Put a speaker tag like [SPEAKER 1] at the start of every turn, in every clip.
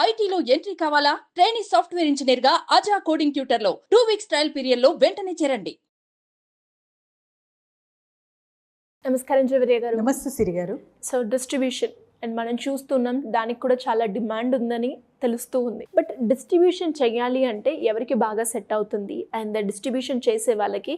[SPEAKER 1] ఐటీలో ఎంట్రీ కావాలా? Trainee software engineer గా అజా కోడింగ్ ట్యూటర్ లో 2 వీక్స్ ట్రయల్ పీరియడ్ లో వెంటనే చేరండి.
[SPEAKER 2] నమస్కారం జవరియా గారు.
[SPEAKER 3] నమస్తే సిరి గారు.
[SPEAKER 2] సో డిస్ట్రిబ్యూషన్ అండ్ మనం చూస్తున్నాం, దానికి కూడా చాలా డిమాండ్ ఉందని తెలుస్తూ ఉంది. బట్ డిస్ట్రిబ్యూషన్ చేయాలి అంటే ఎవరికి బాగా సెట్ అవుతుంది అండ్ డిస్ట్రిబ్యూషన్ చేసే వాళ్ళకి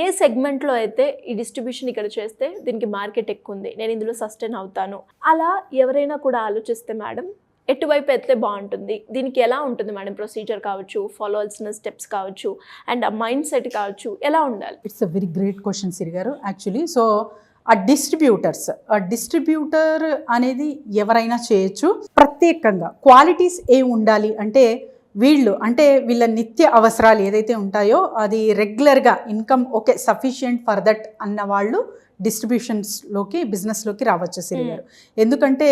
[SPEAKER 2] ఏ సెగ్మెంట్లో అయితే ఈ డిస్ట్రిబ్యూషన్ ఇక్కడ చేస్తే దీనికి మార్కెట్ ఎక్కువ ఉంది, నేను ఇందులో సస్టైన్ అవుతాను, అలా ఎవరైనా కూడా ఆలోచిస్తే మేడం ఎటువైపు అయితే బాగుంటుంది, దీనికి ఎలా ఉంటుంది మేడం ప్రొసీజర్ కావచ్చు, ఫాలో అవ్వాల్సిన స్టెప్స్ కావచ్చు అండ్ ఆ మైండ్ సెట్ కావచ్చు, ఎలా ఉండాలి?
[SPEAKER 3] It's a very great question Siri garu. Actually so ఆ డిస్ట్రిబ్యూటర్ అనేది ఎవరైనా చేయొచ్చు. ప్రత్యేకంగా క్వాలిటీస్ ఏం ఉండాలి అంటే వీళ్ళ నిత్య అవసరాలు ఏదైతే ఉంటాయో అది రెగ్యులర్గా income okay sufficient for that అన్న వాళ్ళు బిజినెస్లోకి రావచ్చు సిరి గారు. ఎందుకంటే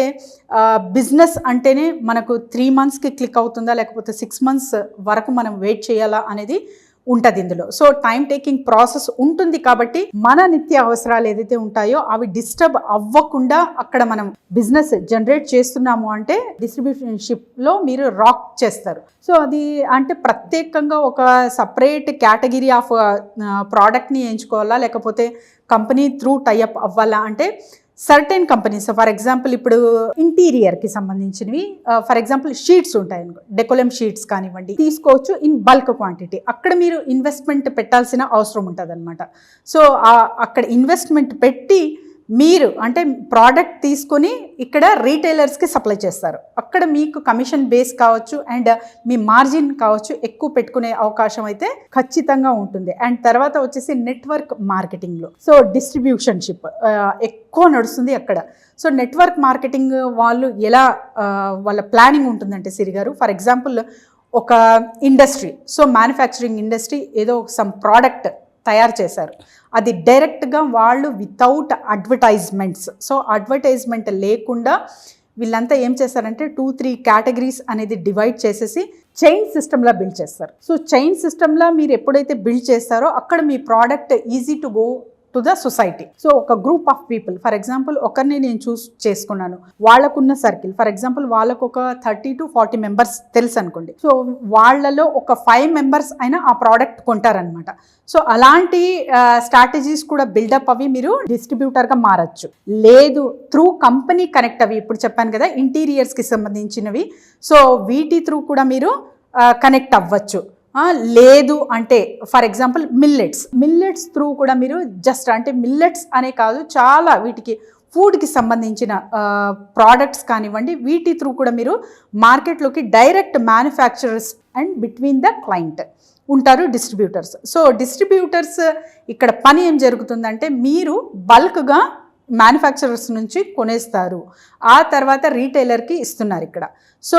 [SPEAKER 3] బిజినెస్ అంటేనే మనకు 3 monthsకి క్లిక్ అవుతుందా లేకపోతే 6 months వరకు మనం వెయిట్ చేయాలా అనేది ఉంటుంది ఇందులో. సో టైం టేకింగ్ ప్రాసెస్ ఉంటుంది కాబట్టి మన నిత్య అవసరాలు ఏదైతే ఉంటాయో అవి డిస్టర్బ్ అవ్వకుండా అక్కడ మనం బిజినెస్ జనరేట్ చేస్తున్నాము అంటే డిస్ట్రిబ్యూషన్షిప్లో మీరు రాక్ చేస్తారు. సో అది అంటే ప్రత్యేకంగా ఒక సపరేట్ కేటగిరీ ఆఫ్ ప్రోడక్ట్ని ఎంచుకోవాలా లేకపోతే కంపెనీ త్రూ టైఅప్ అవ్వాలా అంటే సర్టెన్ కంపెనీస్ ఫర్ ఎగ్జాంపుల్ ఇప్పుడు ఇంటీరియర్కి సంబంధించినవి ఫర్ ఎగ్జాంపుల్ షీట్స్ ఉంటాయి అనుకో, డెకోలమ్ షీట్స్ కానివ్వండి తీసుకోవచ్చు ఇన్ బల్క్ క్వాంటిటీ. అక్కడ మీరు ఇన్వెస్ట్మెంట్ పెట్టాల్సిన అవసరం ఉంటుంది అనమాట. సో అక్కడ ఇన్వెస్ట్మెంట్ పెట్టి మీరు అంటే ప్రోడక్ట్ తీసుకొని ఇక్కడ రీటైలర్స్కి సప్లై చేస్తారు. అక్కడ మీకు కమిషన్ బేస్ కావచ్చు అండ్ మీ మార్జిన్ కావచ్చు ఎక్కువ పెట్టుకునే అవకాశం అయితే ఖచ్చితంగా ఉంటుంది. అండ్ తర్వాత వచ్చేసి నెట్వర్క్ మార్కెటింగ్లో సో డిస్ట్రిబ్యూషన్షిప్ ఎక్కువ నడుస్తుంది అక్కడ. సో నెట్వర్క్ మార్కెటింగ్ వాళ్ళు ఎలా వాళ్ళ ప్లానింగ్ ఉంటుందంటే సిరి గారు, ఫర్ ఎగ్జాంపుల్ ఒక ఇండస్ట్రీ, సో మ్యానుఫ్యాక్చరింగ్ ఇండస్ట్రీ ఏదో సమ్ ప్రోడక్ట్ తయారు చేశారు, అది డైరెక్ట్గా వాళ్ళు వితౌట్ అడ్వర్టైజ్మెంట్స్, సో అడ్వర్టైజ్మెంట్ లేకుండా వీళ్ళంతా ఏం చేస్తారంటే 2-3 కేటగిరీస్ అనేది డివైడ్ చేసేసి చైన్ సిస్టమ్లా బిల్డ్ చేస్తారు. సో చైన్ సిస్టమ్లా మీరు ఎప్పుడైతే బిల్డ్ చేస్తారో అక్కడ మీ product easy to go to the society. So ఒక group of people for example ఒకరిని నేను చూస్ చేసుకున్నాను, వాళ్ళకున్న సర్కిల్ ఫర్ ఎగ్జాంపుల్ వాళ్ళకు ఒక 30 to 40 members తెలుసు అనుకోండి. సో వాళ్ళలో ఒక 5 members అయినా ఆ ప్రోడక్ట్ కొంటారనమాట. సో అలాంటి స్ట్రాటజీస్ కూడా బిల్డప్ అవి మీరు డిస్ట్రిబ్యూటర్గా మారచ్చు. లేదు త్రూ కంపెనీ కనెక్ట్ అవి ఇప్పుడు చెప్పాను కదా ఇంటీరియర్స్కి సంబంధించినవి, సో వీటి త్రూ కూడా మీరు కనెక్ట్ అవ్వచ్చు. లేదు అంటే ఫర్ ఎగ్జాంపుల్ మిల్లెట్స్ త్రూ కూడా మీరు జస్ట్ అంటే మిల్లెట్స్ అనే కాదు చాలా వీటికి ఫుడ్కి సంబంధించిన ప్రోడక్ట్స్ కానివ్వండి వీటి త్రూ కూడా మీరు మార్కెట్లోకి direct manufacturers and between the client ఉంటారు డిస్ట్రిబ్యూటర్స్. సో డిస్ట్రిబ్యూటర్స్ ఇక్కడ పని ఏం జరుగుతుందంటే మీరు బల్క్గా మ్యానుఫ్యాక్చరర్స్ నుంచి కొనేస్తారు, ఆ తర్వాత రీటైలర్కి ఇస్తున్నారు ఇక్కడ. So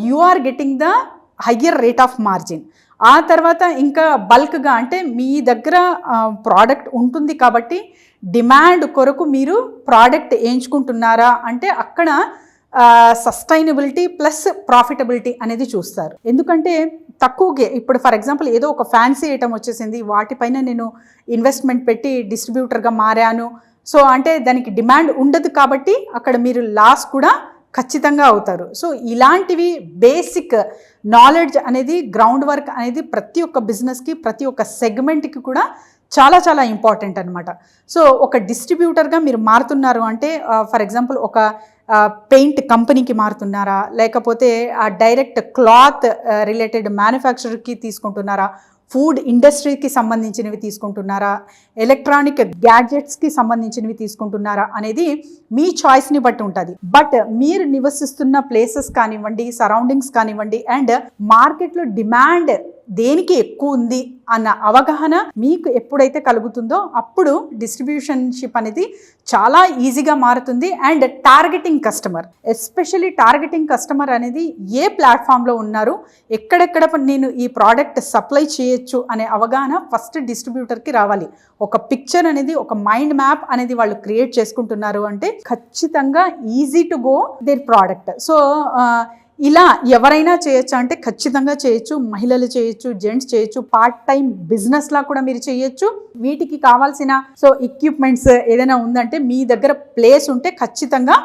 [SPEAKER 3] you are getting the higher rate of margin. ఆ తర్వాత ఇంకా బల్క్గా అంటే మీ దగ్గర ప్రోడక్ట్ ఉంటుంది కాబట్టి డిమాండ్ కొరకు మీరు ప్రోడక్ట్ ఎంచుకుంటున్నారా అంటే అక్కడ సస్టైనబిలిటీ ప్లస్ ప్రాఫిటబిలిటీ అనేది చూస్తారు. ఎందుకంటే తక్కువగా ఇప్పుడు ఫర్ ఎగ్జాంపుల్ ఏదో ఒక ఫ్యాన్సీ ఐటమ్ వచ్చేసింది, వాటిపైన నేను ఇన్వెస్ట్మెంట్ పెట్టి డిస్ట్రిబ్యూటర్గా మారాను, సో అంటే దానికి డిమాండ్ ఉండదు కాబట్టి అక్కడ మీరు లాస్ కూడా ఖచ్చితంగా అవుతారు. సో ఇలాంటివి బేసిక్ నాలెడ్జ్ అనేది గ్రౌండ్ వర్క్ అనేది ప్రతి ఒక్క బిజినెస్కి ప్రతి ఒక్క సెగ్మెంట్కి కూడా చాలా చాలా ఇంపార్టెంట్ అనమాట. సో ఒక డిస్ట్రిబ్యూటర్గా మీరు మారుతున్నారు అంటే ఫర్ ఎగ్జాంపుల్ ఒక పెయింట్ కంపెనీకి మారుతున్నారా లేకపోతే డైరెక్ట్ క్లాత్ రిలేటెడ్ మ్యానుఫ్యాక్చర్కి తీసుకుంటున్నారా, ఫుడ్ ఇండస్ట్రీకి సంబంధించినవి తీసుకుంటున్నారా, ఎలక్ట్రానిక్ గ్యాడ్జెట్స్కి సంబంధించినవి తీసుకుంటున్నారా అనేది మీ చాయిస్ని బట్టి ఉంటుంది. బట్ మీరు నివసిస్తున్న ప్లేసెస్ కానివ్వండి, సరౌండింగ్స్ కానివ్వండి అండ్ మార్కెట్లో డిమాండ్ దేనికి ఎక్కువ ఉంది అన్న అవగాహన మీకు ఎప్పుడైతే కలుగుతుందో అప్పుడు డిస్ట్రిబ్యూషన్షిప్ అనేది చాలా ఈజీగా మారుతుంది. And targeting customer, especially targeting customer అనేది ఏ ప్లాట్ఫామ్లో ఉన్నారు, ఎక్కడెక్కడ నేను ఈ ప్రోడక్ట్ సప్లై చేయొచ్చు అనే అవగాహన ఫస్ట్ డిస్ట్రిబ్యూటర్కి రావాలి. ఒక పిక్చర్ అనేది ఒక మైండ్ మ్యాప్ అనేది వాళ్ళు క్రియేట్ చేసుకుంటున్నారు అంటే ఖచ్చితంగా easy to go their product. So ఇలా ఎవరైనా చేయొచ్చు అంటే ఖచ్చితంగా చేయొచ్చు, మహిళలు చేయొచ్చు, జెంట్స్ చేయొచ్చు, పార్ట్ టైం బిజినెస్ లా కూడా మీరు చేయొచ్చు. వీటికి కావాల్సిన సో ఎక్విప్మెంట్స్ ఏదైనా ఉందంటే మీ దగ్గర ప్లేస్ ఉంటే ఖచ్చితంగా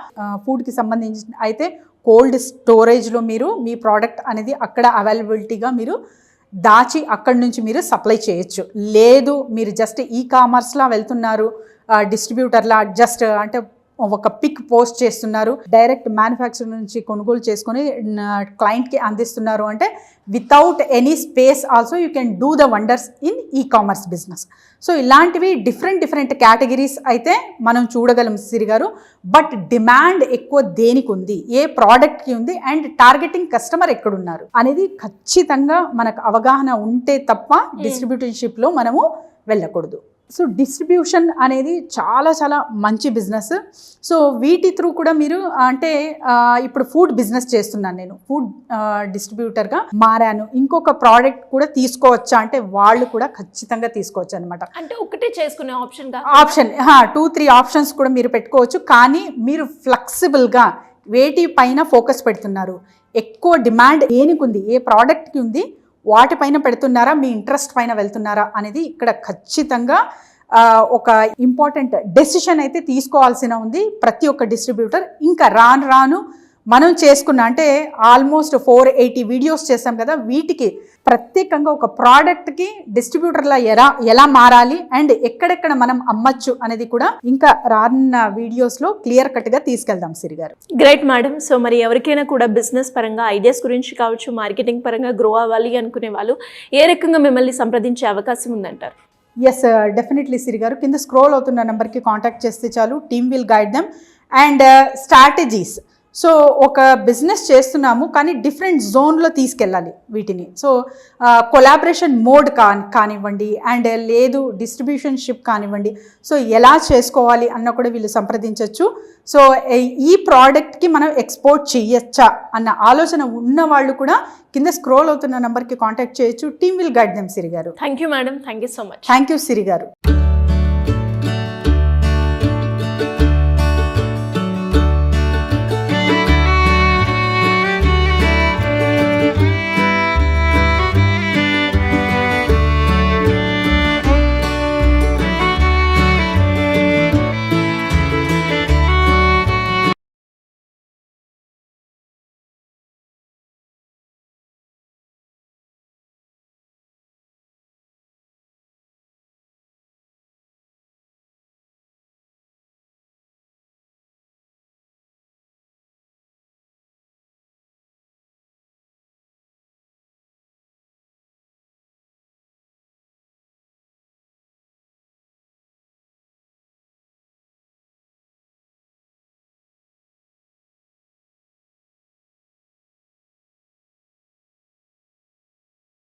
[SPEAKER 3] ఫుడ్కి సంబంధించి అయితే కోల్డ్ స్టోరేజ్లో మీరు మీ ప్రోడక్ట్ అనేది అక్కడ అవైలబిలిటీగా మీరు దాచి అక్కడి నుంచి మీరు సప్లై చేయొచ్చు. లేదు మీరు జస్ట్ కామర్స్లా వెళ్తున్నారు, డిస్ట్రిబ్యూటర్లా జస్ట్ అంటే ఒక పిక్ పోస్ట్ చేస్తున్నారు, డైరెక్ట్ మ్యానుఫ్యాక్చర్ నుంచి కొనుగోలు చేసుకొని క్లయింట్కి అందిస్తున్నారు అంటే without any space also you can do the wonders in commerce business. So ఇలాంటివి డిఫరెంట్ కేటగిరీస్ అయితే మనం చూడగలం సిరి గారు. బట్ డిమాండ్ ఎక్కువ దేనికి ఉంది, ఏ ప్రోడక్ట్కి ఉంది అండ్ టార్గెటింగ్ కస్టమర్ ఎక్కడున్నారు అనేది ఖచ్చితంగా మనకు అవగాహన ఉంటే తప్ప డిస్ట్రిబ్యూటర్షిప్లో మనము వెళ్ళకూడదు. సో డిస్ట్రిబ్యూషన్ అనేది చాలా చాలా మంచి బిజినెస్. సో వీటి త్రూ కూడా మీరు అంటే ఇప్పుడు ఫుడ్ బిజినెస్ చేస్తున్నాను, నేను ఫుడ్ డిస్ట్రిబ్యూటర్గా మారాను, ఇంకొక ప్రోడక్ట్ కూడా తీసుకోవచ్చా అంటే వాళ్ళు కూడా ఖచ్చితంగా తీసుకోవచ్చు అనమాట.
[SPEAKER 2] అంటే ఒకటే చేసుకునే ఆప్షన్
[SPEAKER 3] 2-3 ఆప్షన్స్ కూడా మీరు పెట్టుకోవచ్చు. కానీ మీరు ఫ్లెక్సిబుల్గా వేటి పైన ఫోకస్ పెడుతున్నారు, ఎక్కువ డిమాండ్ దేనికి ఉంది, ఏ ప్రోడక్ట్కి ఉంది, వాటిపైన పెడుతున్నారా, మీ ఇంట్రెస్ట్ పైన వెళ్తున్నారా అనేది ఇక్కడ ఖచ్చితంగా ఒక ఇంపార్టెంట్ డెసిషన్ అయితే తీసుకోవాల్సిన ఉంది ప్రతి ఒక్క డిస్ట్రిబ్యూటర్. ఇంకా రాను మనం చేసుకున్న అంటే ఆల్మోస్ట్ 480 వీడియోస్ చేసాం కదా, వీటికి ప్రత్యేకంగా ఒక ప్రోడక్ట్కి డిస్ట్రిబ్యూటర్లా ఎలా మారాలి అండ్ ఎక్కడెక్కడ మనం అమ్మచ్చు అనేది కూడా ఇంకా రానున్న వీడియోస్లో క్లియర్ కట్గా తీసుకెళ్దాం సిరి గారు.
[SPEAKER 2] Great madam. సో మరి ఎవరికైనా కూడా బిజినెస్ పరంగా ఐడియాస్ గురించి కావచ్చు, మార్కెటింగ్ పరంగా గ్రో అవ్వాలి అనుకునే వాళ్ళు ఏ రకంగా మిమ్మల్ని సంప్రదించే అవకాశం ఉందంటారు?
[SPEAKER 3] ఎస్ డెఫినెట్లీ సిరి గారు, కింద స్క్రోల్ అవుతున్న నెంబర్కి కాంటాక్ట్ చేస్తే చాలు, team will guide them. And strategies, so ఒక బిజినెస్ చేస్తున్నాము కానీ డిఫరెంట్ జోన్లో తీసుకెళ్ళాలి వీటిని. సో కొలాబరేషన్ మోడ్ కానివ్వండి అండ్ లేదు డిస్ట్రిబ్యూషన్షిప్ కానివ్వండి, సో ఎలా చేసుకోవాలి అన్న కూడా వీళ్ళు సంప్రదించవచ్చు. సో ఈ ప్రోడక్ట్కి మనం ఎక్స్పోర్ట్ చేయొచ్చా అన్న ఆలోచన ఉన్న వాళ్ళు కూడా కింద స్క్రోల్ అవుతున్న నెంబర్కి కాంటాక్ట్ చేయొచ్చు. Team will guide them Siri garu.
[SPEAKER 2] Thank you madam. Thank you so much.
[SPEAKER 3] Thank you Siri గారు.